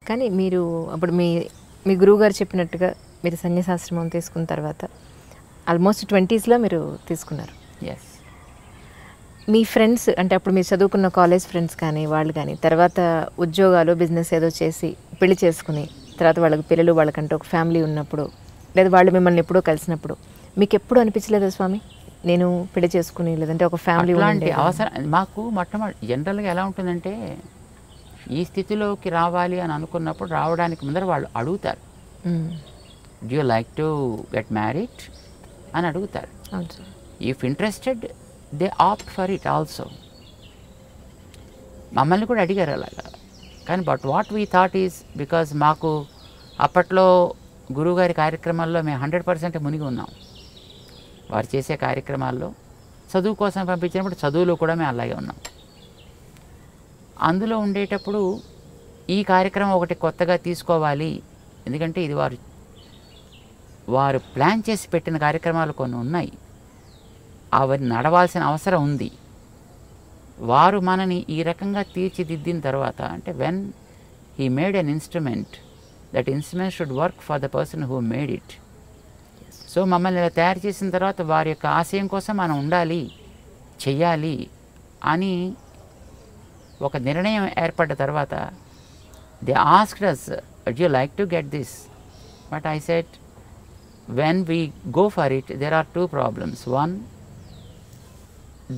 కానీ మీరు అప్పుడు మీ గురువుగారు చెప్పినట్టుగా మీరు సన్యాసాశ్రమం తీసుకున్న తర్వాత ఆల్మోస్ట్ 20s మీరు తీసుకున్నారు. ఎస్. మీ ఫ్రెండ్స్ అంటే అప్పుడు మీరు చదువుకున్న కాలేజ్ ఫ్రెండ్స్ కానీ వాళ్ళు కానీ తర్వాత ఉద్యోగాలు బిజినెస్ ఏదో చేసి పెళ్లి చేసుకుని తర్వాత వాళ్ళకి పిల్లలు వాళ్ళకంటే ఒక ఫ్యామిలీ ఉన్నప్పుడు లేదా వాళ్ళు మిమ్మల్ని ఎప్పుడో కలిసినప్పుడు మీకు ఎప్పుడు అనిపించలేదా స్వామి నేను పెళ్లి చేసుకుని లేదంటే ఒక ఫ్యామిలీ అలాంటి అవసరం మాకు మొట్టమొదటి జనరల్గా ఎలా ఉంటుందంటే ఈ స్థితిలోకి రావాలి అని అనుకున్నప్పుడు రావడానికి ముందర వాళ్ళు అడుగుతారు, do you like to get married అని అడుగుతారు. If interested they opt for it also. మమ్మల్ని కూడా అడిగారు అలాగా. కానీ but what we thought is because మాకు అప్పట్లో గురువుగారి కార్యక్రమాల్లో మేము 100% మునిగి ఉన్నాం. వారు చేసే కార్యక్రమాల్లో చదువు కోసం పంపించినప్పుడు చదువులో కూడా మేము అలాగే ఉన్నాం. అందులో ఉండేటప్పుడు ఈ కార్యక్రమం ఒకటి కొత్తగా తీసుకోవాలి, ఎందుకంటే ఇది వారు ప్లాన్ చేసి పెట్టిన కార్యక్రమాలు కొన్ని ఉన్నాయి, అవి నడవాల్సిన అవసరం ఉంది. వారు మనని ఈ రకంగా తీర్చిదిద్దిన తర్వాత అంటే when he made an instrument, that instrument should work for the person who made it. So మమ్మల్ని ఇలా తయారు చేసిన తర్వాత వారి యొక్క ఆశయం కోసం మనం ఉండాలి, చెయ్యాలి అని ఒక నిర్ణయం ఏర్పడ్డ తర్వాత they asked us, would you like to get this? But I said, when we go for it, there are two problems. One,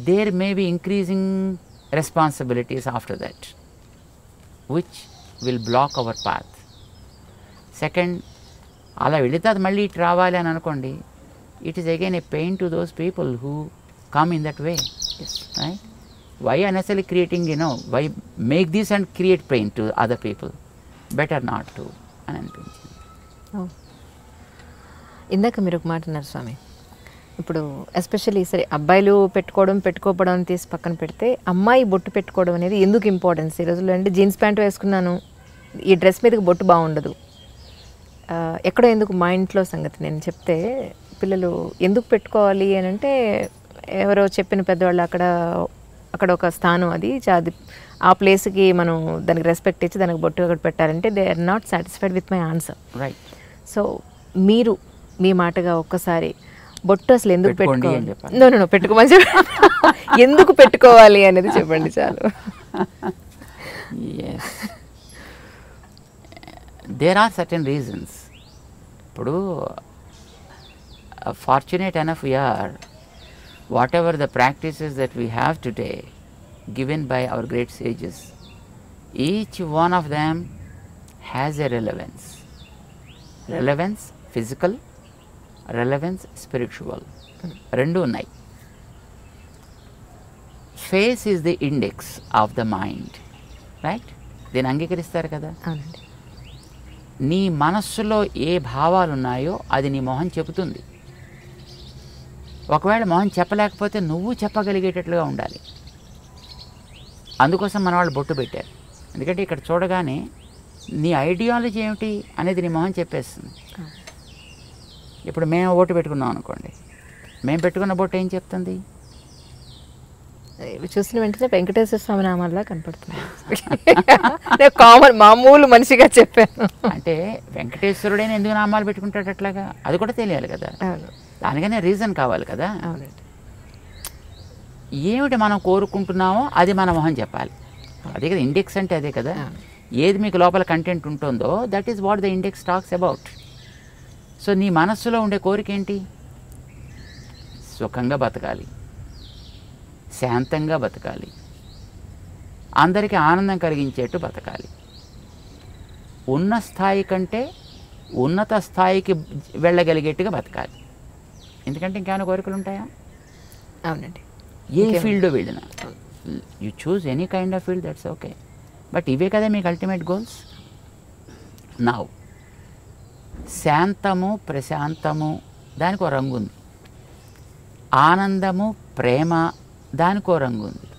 there may be increasing responsibilities after that, which will block our path. Second, అలా వెళితే అది మళ్ళీ ఇటు రావాలి అని అనుకోండి, it is again a pain to those people who come in that way. Right? Why unnecessary creating why make this and create pain to other people, better not to అని అనిపించింది. ఇందాక మీరు ఒక మాట అన్నారు స్వామి, ఇప్పుడు ఎస్పెషల్లీ సరే అబ్బాయిలు పెట్టుకోకపోవడం తీసి పక్కన పెడితే అమ్మాయి బొట్టు పెట్టుకోవడం అనేది ఎందుకు ఇంపార్టెన్స్ ఈ రోజుల్లో అంటే జీన్స్ ప్యాంట్ వేసుకున్నాను ఈ డ్రెస్ మీదకి బొట్టు బాగుండదు, ఎక్కడో ఎందుకు మా ఇంట్లో సంగతి నేను చెప్తే పిల్లలు ఎందుకు పెట్టుకోవాలి అని అంటే ఎవరో చెప్పిన పెద్దవాళ్ళు అక్కడ ఒక స్థానం అది ఆ ప్లేస్కి మనం దానికి రెస్పెక్ట్ ఇచ్చి దానికి బొట్టు అక్కడ పెట్టాలంటే they are not satisfied with my answer. Right. So మీరు మీ మాటగా ఒక్కసారి బొట్టు అసలు ఎందుకు పెట్టుకోవాలి, నో పెట్టుకోమని ఎందుకు పెట్టుకోవాలి అనేది చెప్పండి చాలు. There are certain reasons. ఇప్పుడు fortunate enough we are, whatever the practices that we have today given by our great sages, each one of them has a relevance. Relevance physical, relevance spiritual. Rendu unnai. Face is the index of the mind. Right? దీన్ని అంగీకరిస్తారు కదా. నీ మనస్సులో ఏ భావాలు ఉన్నాయో అది నీ మొహం చెబుతుంది. ఒకవేళ మొహం చెప్పలేకపోతే నువ్వు చెప్పగలిగేటట్లుగా ఉండాలి. అందుకోసం మన వాళ్ళు బొట్టు పెట్టారు. ఎందుకంటే ఇక్కడ చూడగానే నీ ఐడియాలజీ ఏమిటి అనేది నీ మొహం చెప్పేస్తుంది. ఇప్పుడు మేము బొట్టు పెట్టుకున్నాం అనుకోండి, మేము పెట్టుకున్న బొట్టు ఏం చెప్తుంది? చూసిన వెంటనే వెంకటేశ్వర స్వామి నామాల్లా కనపడుతుంది. కామన్ మామూలు మనిషిగా చెప్పాను. అంటే వెంకటేశ్వరుడైనా ఎందుకు నామాలు పెట్టుకుంటాడు అట్లాగా, అది కూడా తెలియాలి కదా. దానికనే రీజన్ కావాలి కదా. ఏమిటి మనం కోరుకుంటున్నామో అది మన మొహం చెప్పాలి. అదే కదా ఇండెక్స్ అంటే, అదే కదా. ఏది మీకు లోపల కంటెంట్ ఉంటుందో that is what the index talks about. So నీ మనస్సులో ఉండే కోరిక ఏంటి? సుఖంగా బతకాలి, శాంతంగా బతకాలి, అందరికీ ఆనందం కలిగించేట్టు బతకాలి, ఉన్న స్థాయి కంటే ఉన్నత స్థాయికి వెళ్ళగలిగేట్టుగా బతకాలి. ఎందుకంటే ఇంకేమైనా కోరికలు ఉంటాయా? అవునండి. ఏ ఫీల్డ్లో వెళ్ళినా you choose any kind of field, that's okay. But ఇవే కదా మీకు అల్టిమేట్ గోల్స్. నౌ శాంతము ప్రశాంతము దానికి ఒక రంగు ఉంది, ఆనందము ప్రేమ దానికి ఒక రంగు ఉంది,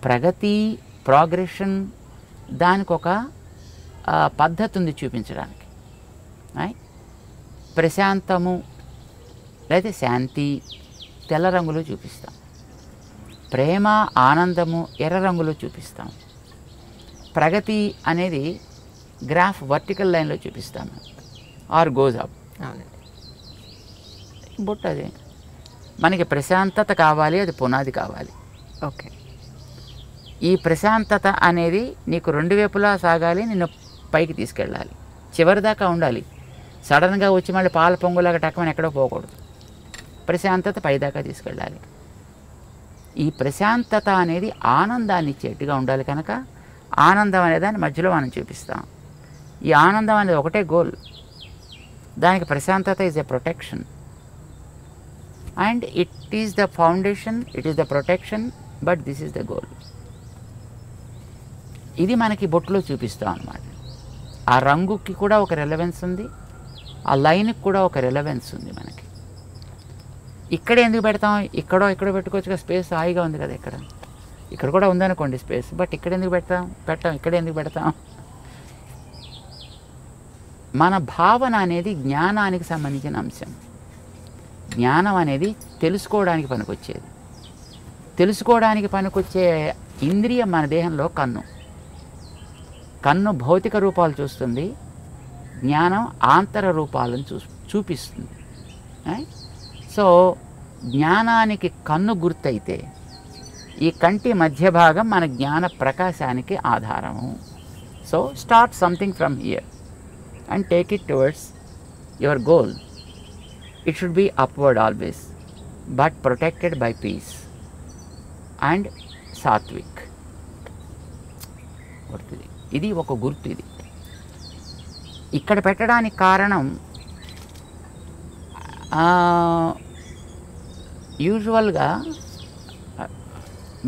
ప్రగతి ప్రోగ్రెషన్ దానికి ఒక పద్ధతి ఉంది చూపించడానికి. ప్రశాంతము లేదా శాంతి తెల్ల రంగులో చూపిస్తాం, ప్రేమ ఆనందము ఎర్ర రంగులో చూపిస్తాం, ప్రగతి అనేది గ్రాఫ్ వర్టికల్ లైన్లో చూపిస్తాము ఆర్ గోజ్ అప్. అవునండి. బొట్టు అదే మనకి ప్రశాంతత కావాలి, అది పునాది కావాలి. ఓకే. ఈ ప్రశాంతత అనేది నీకు రెండు వైపులా సాగాలి, నిన్ను పైకి తీసుకెళ్ళాలి, చివరి దాకా ఉండాలి. సడన్గా వచ్చి మళ్ళీ పాల పొంగులాగా టక్కమని ఎక్కడో పోకూడదు. ప్రశాంతత పైదాకా తీసుకెళ్ళాలి. ఈ ప్రశాంతత అనేది ఆనందాన్ని ఇచ్చేట్టుగా ఉండాలి కనుక ఆనందం అనే దాన్ని మధ్యలో మనం చూపిస్తాం. ఈ ఆనందం అనేది ఒకటే గోల్, దానికి ప్రశాంతత is a protection and it is the foundation, it is the protection, but this is the goal. ఇది మనకి బొట్టులో చూపిస్తాం అన్నమాట. ఆ రంగుకి కూడా ఒక రెలవెన్స్ ఉంది, ఆ లైన్కి కూడా ఒక రెలవెన్స్ ఉంది మనకి. ఇక్కడ ఎందుకు పెడతాం, ఇక్కడో పెట్టుకోవచ్చుగా, స్పేస్ హాయిగా ఉంది కదా. ఇక్కడ కూడా ఉందనుకోండి స్పేస్, బట్ ఇక్కడ ఎందుకు పెట్టాం ఇక్కడ ఎందుకు పెడతాం? మన భావన అనేది జ్ఞానానికి సంబంధించిన అంశం. జ్ఞానం అనేది తెలుసుకోవడానికి పనికొచ్చేది. తెలుసుకోవడానికి పనికొచ్చే ఇంద్రియం మన దేహంలో కన్ను. కన్ను భౌతిక రూపాలు చూస్తుంది, జ్ఞానం ఆంతర రూపాలను చూపిస్తుంది. సో జ్ఞానానికి కన్ను గుర్తయితే ఈ కంటి మధ్య భాగం మన జ్ఞాన ప్రకాశానికి ఆధారము. So start something from here and take it towards your goal. It should be upward always, but protected by peace and సాత్విక్. ఇది ఒక గుర్తు. ఇది ఇక్కడ పెట్టడానికి కారణం యూజువల్గా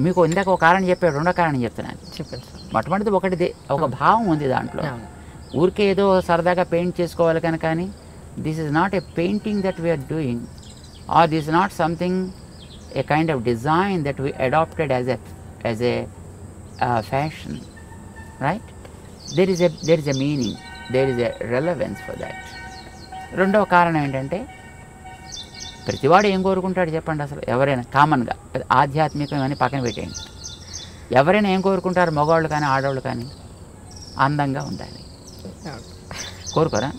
మీకు ఇందాక ఒక కారణం చెప్పాడు, రెండో కారణం చెప్తున్నాను. చెప్పండి సార్. మొట్టమొదటిది ఒకటిదే, ఒక భావం ఉంది దాంట్లో. ఊరికే ఏదో సరదాగా పెయింట్ చేసుకోవాలి కనుక కానీ this is not a painting that we are doing, or this is not something a kind of design that we adapted as a fashion, right? there is a meaning, there is a relevance for that. రెండవ కారణం ఏంటంటే ప్రతివాడు ఏం కోరుకుంటాడు చెప్పండి? అసలు ఎవరైనా కామన్గా ఆధ్యాత్మికం అని పక్కన పెట్టేయండి, ఎవరైనా ఏం కోరుకుంటారు? మగవాళ్ళు కానీ ఆడవాళ్ళు కానీ అందంగా ఉండాలి కోరుకోరా?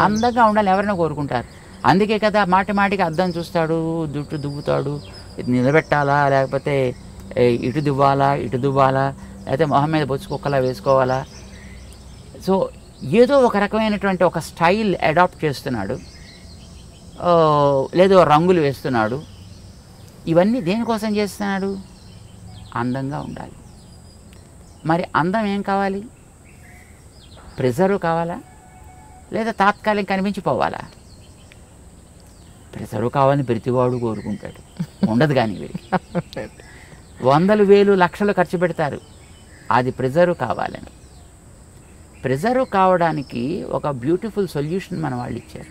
అందంగా ఉండాలి ఎవరైనా కోరుకుంటారు. అందుకే కదా మాటికి అద్దం చూస్తాడు, జుట్టు దువ్వుతాడు, నిలబెట్టాలా లేకపోతే ఇటు దువ్వాలా లేకపోతే మొహం మీద బొచ్చు కుక్కలా వేసుకోవాలా. సో ఏదో ఒక రకమైనటువంటి ఒక స్టైల్ అడాప్ట్ చేస్తున్నాడు, లేదో రంగులు వేస్తున్నాడు. ఇవన్నీ దేనికోసం చేస్తున్నాడు? అందంగా ఉండాలి. మరి అందం ఏం కావాలి? ప్రిజర్వ్ కావాలా లేదా తాత్కాలిక కనిపించిపోవాలా? ప్రిజర్వ్ కావాలని ప్రతివాడు కోరుకుంటాడు, ఉండదు కానీ వీరికి వందలు వేలు లక్షలు ఖర్చు పెడతారు అది ప్రిజర్వ్ కావాలని. ప్రిజర్వ్ కావడానికి ఒక బ్యూటిఫుల్ సొల్యూషన్ మన వాళ్ళు ఇచ్చారు.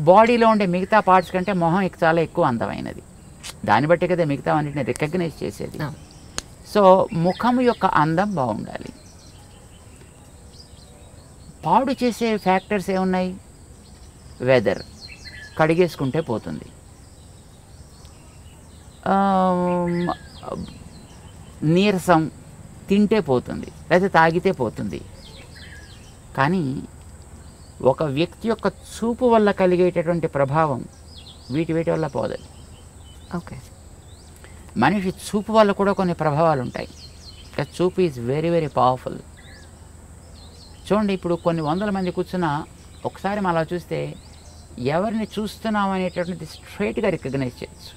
బాడీలో ఉండే మిగతా పార్ట్స్ కంటే మొహం చాలా ఎక్కువ అందమైనది, దాన్ని బట్టి కదా మిగతా అన్నిటిని రికగ్నైజ్ చేసేది. సో ముఖం యొక్క అందం బాగుండాలి. పాడు చేసే ఫ్యాక్టర్స్ ఏమున్నాయి? వెదర్, కడిగేసుకుంటే పోతుంది, నీరసం, తింటే పోతుంది, లేదా తాగితే పోతుంది. కానీ ఒక వ్యక్తి యొక్క చూపు వల్ల కలిగేటటువంటి ప్రభావం వీటి వల్ల పోదది. ఓకే. మనిషి చూపు వల్ల కూడా కొన్ని ప్రభావాలు ఉంటాయి. చూపు ఈజ్ వెరీ వెరీ పవర్ఫుల్. చూడండి, ఇప్పుడు కొన్ని వందల మంది కూర్చున్నా ఒకసారి మనం అలా చూస్తే ఎవరిని చూస్తున్నాం అనేటటువంటిది స్ట్రైట్గా రికగ్నైజ్ చేయొచ్చు.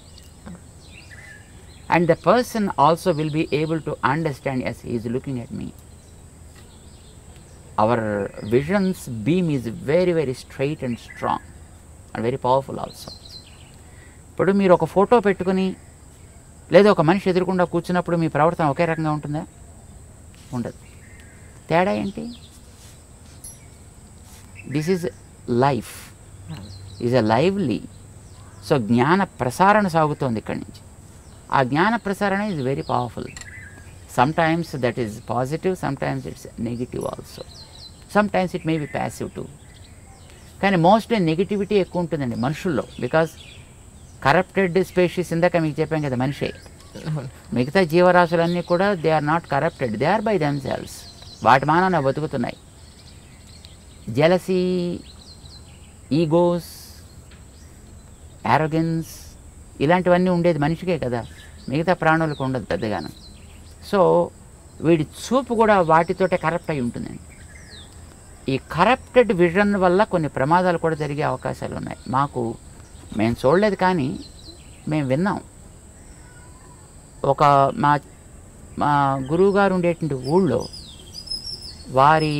And the person also will be able to understand, as he is looking at me. Our vision's beam is very very straight and strong and very powerful also. ఇప్పుడు మీరు ఒక ఫోటో పెట్టుకుని లేదా ఒక మనిషి ఎదురుకుండా కూర్చున్నప్పుడు మీ ప్రవర్తన ఒకే రకంగా ఉంటుందా? ఉండదు. తేడా ఏంటి? This is life, is a lively. So జ్ఞాన ప్రసారణ సాగుతోంది ఇక్కడి నుంచి. ఆ జ్ఞాన ప్రసారణ is very powerful. Sometimes that is positive, sometimes it's negative also, sometimes it may be passive too. కానీ మోస్ట్లీ నెగిటివిటీ ఎక్కువ ఉంటుందండి మనుషుల్లో. బికాజ్ కరప్టెడ్ స్పీషీస్, ఇందాక మీకు చెప్పాం కదా, మనిషే. మిగతా జీవరాశులన్నీ కూడా they are not corrupted, they are by themselves. వాటి మానాన బతుకుతున్నాయి. జెలసీ, ఈగోస్, యారోగెన్స్ ఇలాంటివన్నీ ఉండేది మనిషికే కదా, మిగతా ప్రాణులకు ఉండదు పెద్దగాను. సో వీడి చూపు కూడా వాటితోటే కరప్ట్ అయి ఉంటుందండి. ఈ కరప్టెడ్ విజన్ వల్ల కొన్ని ప్రమాదాలు కూడా జరిగే అవకాశాలు ఉన్నాయి. మేము చూడలేదు కానీ మేము విన్నాం. ఒక మా గురువుగారు ఉండేటువంటి ఊళ్ళో వారి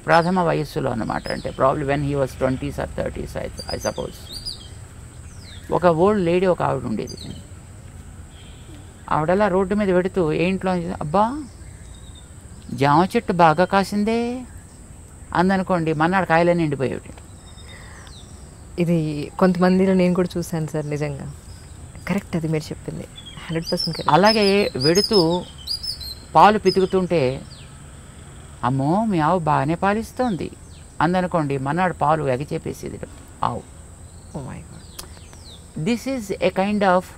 ప్రథమ వయస్సులో అన్నమాట, అంటే probably when he was 20s or 30s I suppose. ఒక ఓల్డ్ లేడీ ఒక ఆవిడ ఉండేది. ఆవిడలా రోడ్డు మీద పెడుతూ ఏ ఇంట్లో అబ్బా జామ చెట్టు బాగా కాసిందే అందనుకోండి, మన్నాడు కాయలన్నీ ఎండిపోయేవి. ఇది కొంతమందిలో నేను కూడా చూశాను సార్, నిజంగా కరెక్ట్ అది మీరు చెప్పింది 100% కరెక్ట్. అలాగే వెడుతూ పాలు పితుకుతుంటే అమ్మో మీ ఆవు బాగానే పాలిస్తోంది అందనుకోండి, మన్నాడు పాలు ఎగచేపేసేది ఆవు. Oh my God. This is a kind of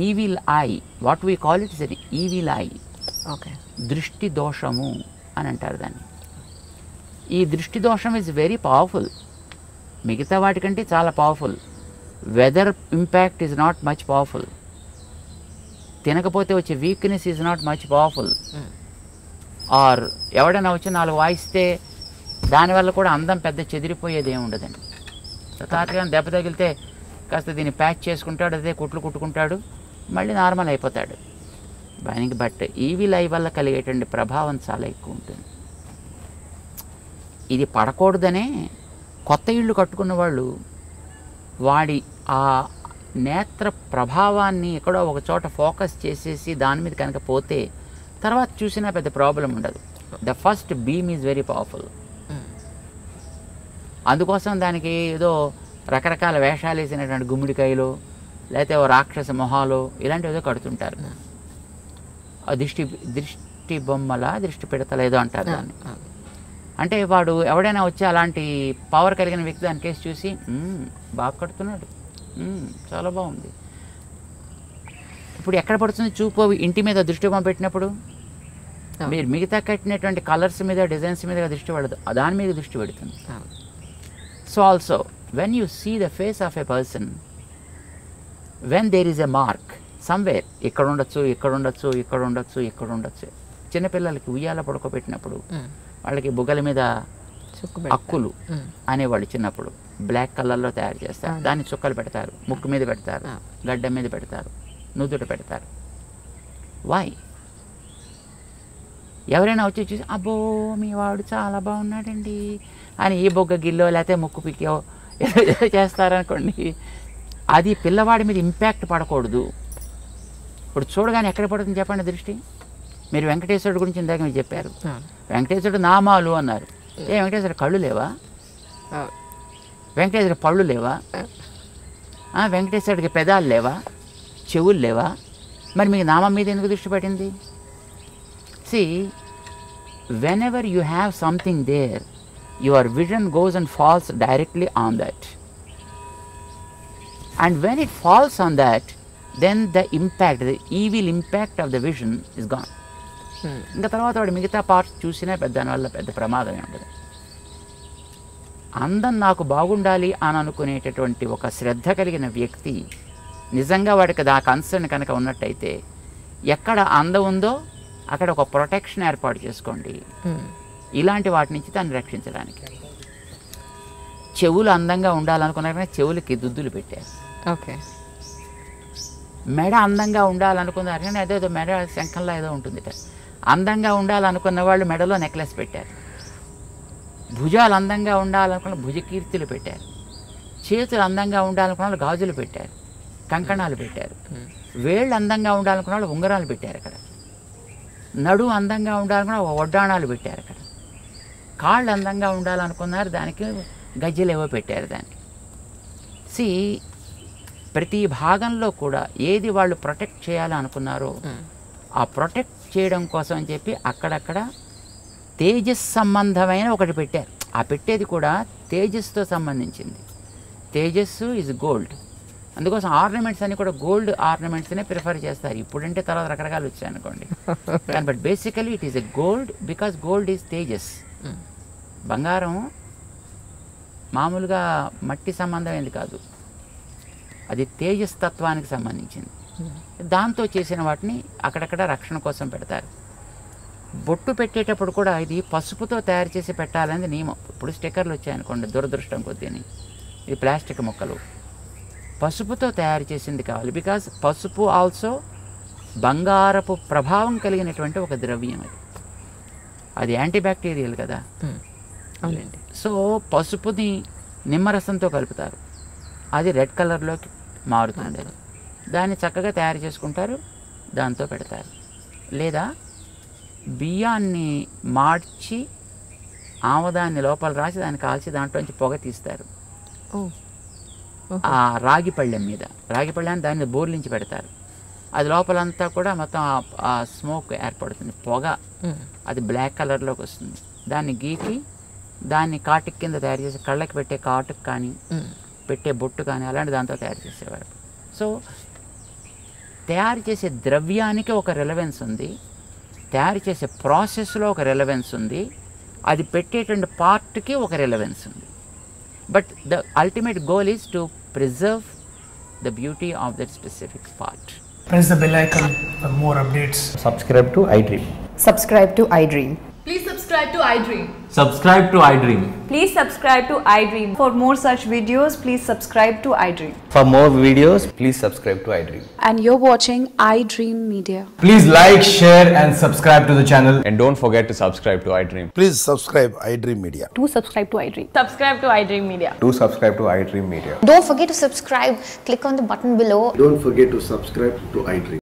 evil eye. What we call it is an evil eye. Okay. దృష్టి దోషము అని అంటారు దాన్ని. ఈ దృష్టి దోషం ఈజ్ వెరీ పవర్ఫుల్, మిగతా వాటికంటే చాలా powerful. Weather impact is not much powerful. తినకపోతే వచ్చే weakness is not much powerful. Or ఎవడైనా వచ్చి 4 వాయిస్తే దానివల్ల కూడా అందం పెద్ద చెదిరిపోయేది ఏమి ఉండదండి. తాతగా దెబ్బ తగిలితే కాస్త దీన్ని ప్యాచ్ చేసుకుంటాడు, అదే కుట్లు కుట్టుకుంటాడు, మళ్ళీ నార్మల్ అయిపోతాడు. బట్ ఈవిల్ ఐ వల్ల కలిగేటువంటి ప్రభావం చాలా ఎక్కువ ఉంటుంది. ఇది పడకూడదనే కొత్త ఇళ్ళు కట్టుకున్న వాళ్ళు వాడి ఆ నేత్ర ప్రభావాన్ని ఎక్కడో ఒక చోట ఫోకస్ చేసేసి దాని మీద కనుక పోతే తర్వాత చూసినా పెద్ద ప్రాబ్లం ఉండదు. The first beam is very powerful. అందుకోసం దానికి ఏదో రకరకాల వేషాలు వేసినటువంటి గుమ్మిడికాయలు లేకపోతే ఓ రాక్షస మొహాలు ఇలాంటివి ఏదో కడుతుంటారు. దృష్టి బొమ్మల దృష్టి పెడతల ఏదో అంటారు దాన్ని. అంటే వాడు ఎవడైనా వచ్చి అలాంటి పవర్ కలిగిన వ్యక్తి దాని కేసు చూసి బాగా కడుతున్నాడు, చాలా బాగుంది. ఇప్పుడు ఎక్కడ పడుతుంది చూపు? ఇంటి మీద దృష్టి బొమ్మ పెట్టినప్పుడు మీరు మిగతా కట్టినటువంటి కలర్స్ మీద డిజైన్స్ మీద దృష్టి పడదు, దాని మీద దృష్టి పెడుతుంది. So also when you see the face of a person, when there is a mark somewhere, ఇక్కడ ఉండొచ్చు, ఇక్కడ ఉండొచ్చు, ఇక్కడ ఉండొచ్చు, ఇక్కడ ఉండొచ్చు. చిన్నపిల్లలకి ఉయ్యాల పడుకోబెట్టినప్పుడు వాళ్ళకి బుగ్గల మీద అక్కులు అనేవాళ్ళు చిన్నప్పుడు బ్లాక్ కలర్లో తయారు చేస్తారు, దాన్ని చుక్కలు పెడతారు, ముక్కు మీద పెడతారు, గడ్డ మీద పెడతారు, నుదుట పెడతారు. వై? ఎవరైనా వచ్చి చూసి అబ్బో మీ వాడు చాలా బాగున్నాడండి అని ఈ బొగ్గ గిల్లో లేకపోతే ముక్కు పిక్కో ఏదో చేస్తారనుకోండి, అది పిల్లవాడి మీద ఇంపాక్ట్ పడకూడదు. ఇప్పుడు చూడగానే ఎక్కడ పడుతుంది చెప్పండి దృష్టి? మీరు వెంకటేశ్వరుడు గురించి ఇందాక మీరు చెప్పారు, వెంకటేశ్వరుడు నామాలు అన్నారు. వెంకటేశ్వరుడు కళ్ళు లేవా? వెంకటేశ్వరుడు పళ్ళు లేవా? వెంకటేశ్వరుడికి పెదాలు లేవా? చెవులు లేవా? మరి మీకు నామం మీద ఎందుకు దృష్టి పడింది? See, whenever you have something there, your vision goes and falls directly on that. And when it falls on that, then the impact, the evil impact of the vision is gone. ఇంకా తర్వాత వాడు మిగతా parts చూసినా దానివల్ల పెద్ద ప్రమాదమే ఉండదు. అందం నాకు బాగుండాలి అని అనుకునేటటువంటి ఒక శ్రద్ధ కలిగిన వ్యక్తి నిజంగా వాడికి ఆ కన్సర్న్ కనుక ఉన్నట్టయితే ఎక్కడ అందం ఉందో అక్కడ ఒక ప్రొటెక్షన్ ఏర్పాటు చేసుకోండి ఇలాంటి వాటి నుంచి దాన్ని రక్షించడానికి. చెవులు అందంగా ఉండాలనుకున్నారనే చెవులకి దుద్దులు పెట్టారు. ఓకే. మెడ అందంగా ఉండాలనుకున్నారు కానీ అదేదో మెడ శంఖంలో ఏదో ఉంటుంది. అందంగా ఉండాలనుకున్న వాళ్ళు మెడలో నెక్లెస్ పెట్టారు. భుజాలు అందంగా ఉండాలనుకున్న భుజకీర్తులు పెట్టారు. చేతులు అందంగా ఉండాలనుకున్న వాళ్ళు గాజులు పెట్టారు, కంకణాలు పెట్టారు. వేళ్ళు అందంగా ఉండాలనుకున్న వాళ్ళు ఉంగరాలు పెట్టారు అక్కడ. నడు అందంగా ఉండాలనుకున్న వడ్డాణాలు పెట్టారు అక్కడ. కాళ్ళు అందంగా ఉండాలనుకున్నారు, దానికి గజ్జలు ఏవో పెట్టారు దానికి. సి, ప్రతి భాగంలో కూడా ఏది వాళ్ళు ప్రొటెక్ట్ చేయాలనుకున్నారో ఆ ప్రొటెక్ట్ చేయడం కోసం అని చెప్పి అక్కడక్కడ తేజస్ సంబంధమైన ఒకటి పెట్టారు. ఆ పెట్టేది కూడా తేజస్తో సంబంధించింది. తేజస్సు ఈజ్ గోల్డ్, అందుకోసం ఆర్నమెంట్స్ అన్ని కూడా గోల్డ్ ఆర్నమెంట్స్నే ప్రిఫర్ చేస్తారు. ఇప్పుడంటే తర్వాత రకరకాలు వచ్చాయి అనుకోండి, కానీ but basically it is a gold because gold is Tejas. బంగారం మామూలుగా మట్టి సంబంధమైనది కాదు, అది తేజస్ తత్వానికి సంబంధించింది. దాంతో చేసిన వాటిని అక్కడక్కడ రక్షణ కోసం పెడతారు. బొట్టు పెట్టేటప్పుడు కూడా ఇది పసుపుతో తయారు చేసి పెట్టాలనేది నియమం. ఇప్పుడు స్టిక్కర్లు వచ్చాయనుకోండి, దురదృష్టం కొద్దిని, ఇది ప్లాస్టిక్ ముక్కలు, పసుపుతో తయారు చేసింది కావాలి. బికాజ్ పసుపు ఆల్సో బంగారపు ప్రభావం కలిగినటువంటి ఒక ద్రవ్యం. అది యాంటీబ్యాక్టీరియల్ కదా. అవునండి. సో పసుపుని నిమ్మరసంతో కలుపుతారు, అది రెడ్ కలర్లోకి మారుతుంది. దాన్ని చక్కగా తయారు చేసుకుంటారు, దాంతో పెడతారు. లేదా బియ్యాన్ని మార్చి ఆమదాన్ని లోపల రాసి దాన్ని కాల్చి దాంట్లోంచి పొగ తీస్తారు. ఆ రాగి పళ్ళెం మీద, రాగి పళ్ళెం దాన్ని బోర్లించి పెడతారు. అది లోపలంతా కూడా మొత్తం ఆ స్మోక్ ఏర్పడుతుంది, పొగ. అది బ్లాక్ కలర్లోకి వస్తుంది. దాన్ని గీకి దాన్ని కాటుక్ కింద తయారు చేసి కళ్ళకి పెట్టే కాటుక్ కానీ పెట్టే బొట్టు కానీ అలాంటి దాంతో తయారు చేసేవారు. సో తయారు చేసే ద్రవ్యానికి ఒక రెలవెన్స్ ఉంది, తయారు చేసే ప్రాసెస్లో ఒక రెలవెన్స్ ఉంది, అది పెట్టేటువంటి పార్ట్కి ఒక రెలవెన్స్ ఉంది. But the ultimate goal is to preserve the beauty of that specific part. Press the bell icon for more updates. Subscribe to iDream. Subscribe to iDream. Please subscribe to iDream. Subscribe to iDream. Please subscribe to iDream. For more such videos, please subscribe to iDream. For more videos, please subscribe to iDream. And you're watching iDream Media. Please like, share and subscribe to the channel. And don't forget to subscribe to iDream. Please subscribe iDream Media. Do subscribe to iDream. Subscribe to iDream Media. Do subscribe to iDream Media. Don't forget to subscribe. Click on the button below. Don't forget to subscribe to iDream.